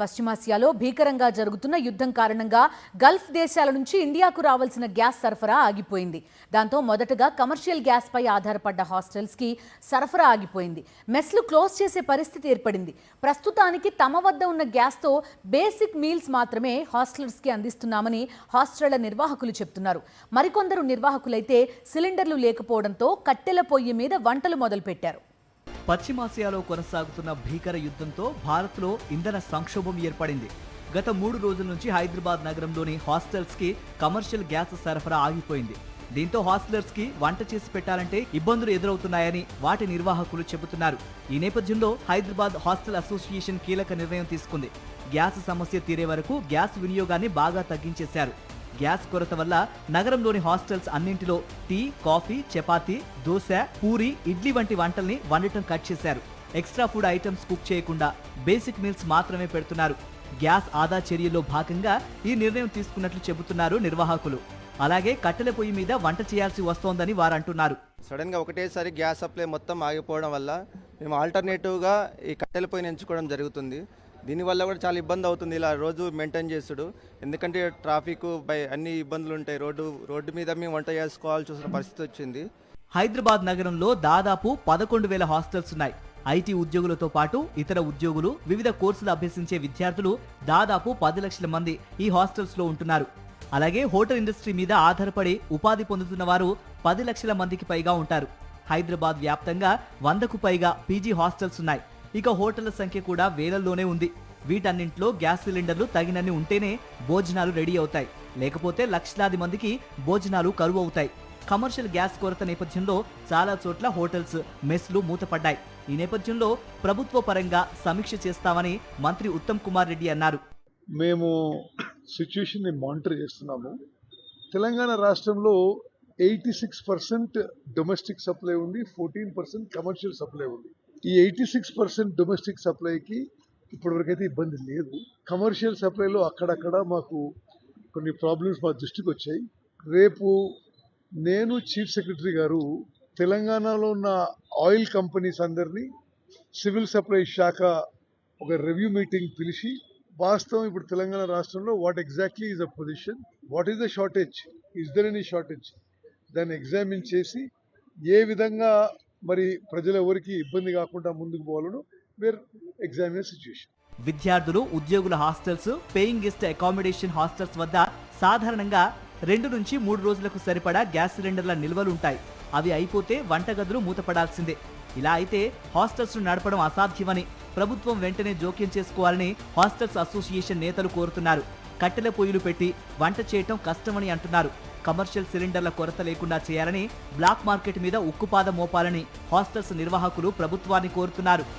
పశ్చిమాసియాలో భీకరంగా జరుగుతున్న యుద్ధం కారణంగా గల్ఫ్ దేశాల నుంచి ఇండియాకు రావాల్సిన గ్యాస్ సరఫరా ఆగిపోయింది. దాంతో మొదటగా కమర్షియల్ గ్యాస్ పై ఆధారపడ్డ హాస్టల్స్ కి సరఫరా ఆగిపోయింది. మెస్లు క్లోజ్ చేసే పరిస్థితి ఏర్పడింది. ప్రస్తుతానికి తమ వద్ద ఉన్న గ్యాస్ తో బేసిక్ మీల్స్ మాత్రమే హాస్టలర్స్ కి అందిస్తున్నామని హాస్టళ్ల నిర్వాహకులు చెప్తున్నారు. మరికొందరు నిర్వాహకులైతే సిలిండర్లు లేకపోవడంతో కట్టెల పొయ్యి మీద వంటలు మొదలుపెట్టారు. పశ్చిమాసియాలో కొనసాగుతున్న భీకర యుద్ధంతో భారత్లో ఇంధన సంక్షోభం ఏర్పడింది. గత 3 రోజుల నుంచి హైదరాబాద్ నగరంలోని హాస్టల్స్ కి కమర్షియల్ గ్యాస్ సరఫరా ఆగిపోయింది. దీంతో హాస్టలర్స్ కి వంట చేసి పెట్టాలంటే ఇబ్బందులు ఎదురవుతున్నాయని వాటి నిర్వాహకులు చెబుతున్నారు. ఈ నేపథ్యంలో హైదరాబాద్ హాస్టల్ అసోసియేషన్ కీలక నిర్ణయం తీసుకుంది. గ్యాస్ సమస్య తీరే వరకు గ్యాస్ వినియోగాన్ని బాగా తగ్గించేశారు. గ్యాస్ కొరత వల్ల నగరంలోని హాస్టల్స్ అన్నింటిలో టీ, కాఫీ, చపాతీ, దోశ, పూరి, ఇడ్లీ వంటి వంటల్ని వండటం కట్ చేశారు. ఎక్స్ట్రా ఫుడ్ ఐటమ్స్ కుక్ చేయకుండా బేసిక్ మీల్స్ మాత్రమే పెడుతున్నారు. గ్యాస్ ఆదా చర్యల్లో భాగంగా ఈ నిర్ణయం తీసుకున్నట్లు చెబుతున్నారు నిర్వాహకులు. అలాగే కట్టెల పొయ్యి మీద వంట చేయాల్సి వస్తోందని వారంటున్నారు. సడన్ గా ఒకటేసారి గ్యాస్ సప్లై మొత్తం ఆగిపోవడం వల్ల మేము ఆల్టర్నేటివ్గా ఈ కట్టెల పొయ్యిని ఎంచుకోవడం జరుగుతుంది. దీనివల్ల కూడా చాలా ఇబ్బంది అవుతుంది ఇలా రోజు మెయింటైన్ చేస్తుడు. ఎందుకంటే ట్రాఫిక్ అన్ని ఇబ్బందులు ఉంటాయి. రోడ్డు మీద మేము వంట చేసుకోవాల్సి వచ్చిన పరిస్థితి వచ్చింది. హైదరాబాద్ నగరంలో దాదాపు 11,000 హాస్టల్స్ ఉన్నాయి. ఐటీ ఉద్యోగులతో పాటు ఇతర ఉద్యోగులు, వివిధ కోర్సులు అభ్యసించే విద్యార్థులు దాదాపు 10 లక్షల మంది ఈ హాస్టల్స్ లో ఉంటున్నారు. అలాగే హోటల్ ఇండస్ట్రీ మీద ఆధారపడి ఉపాధి పొందుతున్న వారు 10 లక్షల మందికి పైగా ఉంటారు. హైదరాబాద్ వ్యాప్తంగా 100కు పైగా పీజీ హాస్టల్స్ ఉన్నాయి. ఇక హోటళ్ల సంఖ్య కూడా వేలల్లోనే ఉంది. వీటన్నింటిలో గ్యాస్ సిలిండర్లు తగినన్ని ఉంటేనే భోజనాలు రెడీ అవుతాయి. లేకపోతే లక్షలాది మందికి భోజనాలు కరువు అవుతాయి. కమర్షియల్ గ్యాస్ కొరత నేపథ్యంలో చాలా చోట్ల హోటల్స్, మెస్లు మూతపడ్డాయి. ఈ నేపథ్యంలో ప్రభుత్వ పరంగా సమీక్ష చేస్తామని మంత్రి ఉత్తమ్ కుమార్ రెడ్డి అన్నారు. మేము సిచ్యువేషన్ ని మానిటర్ చేస్తున్నాము. తెలంగాణ రాష్ట్రంలో 86% డొమెస్టిక్ సప్లై ఉంది, 14% కమర్షియల్ సప్లై ఉంది. ఈ 86% డొమెస్టిక్ సప్లైకి ఇప్పటివరకైతే ఇబ్బంది లేదు. కమర్షియల్ సప్లైలో అక్కడక్కడ మాకు కొన్ని ప్రాబ్లమ్స్ మా దృష్టికి వచ్చాయి. రేపు నేను చీఫ్ సెక్రటరీ గారు తెలంగాణలో ఉన్న ఆయిల్ కంపెనీస్ అందరినీ, సివిల్ సప్లై శాఖ ఒక రివ్యూ మీటింగ్ పిలిచి వాస్తవం ఇప్పుడు తెలంగాణ రాష్ట్రంలో what exactly is the position, what is the shortage, is there any shortage, దాన్ని ఎగ్జామిన్ చేసి ఏ విధంగా మరి ప్రజలు ఎవరికి ఇబ్బంది కాకుండా ముందుకు పోవాలను వేర్ ఎగ్జామిన్ సిచ్యువేషన్. విద్యార్థులు, ఉద్యోగుల hostels, paying guest accommodation hostels వద్ద సాధారణంగా 2 నుంచి 3 రోజులకు సరిపడా గ్యాస్ సిలిండర్ల నిల్వలు ఉంటాయి. అవి అయిపోతే వంటగదులు మూతపడాల్సిందే. ఇలా అయితే హాస్టల్స్ ను నడపడం అసాధ్యమని ప్రభుత్వం వెంటనే జోక్యం చేసుకోవాలని హాస్టల్స్ అసోసియేషన్ నేతలు కోరుతున్నారు. కట్టెల పొయ్యిలు పెట్టి వంట చేయటం కష్టమని అంటున్నారు. కమర్షియల్ సిలిండర్ల కొరత లేకుండా చేయాలని, బ్లాక్ మార్కెట్ మీద ఉక్కుపాదం మోపాలని హాస్టల్స్ నిర్వాహకులు ప్రభుత్వాన్ని కోరుతున్నారు.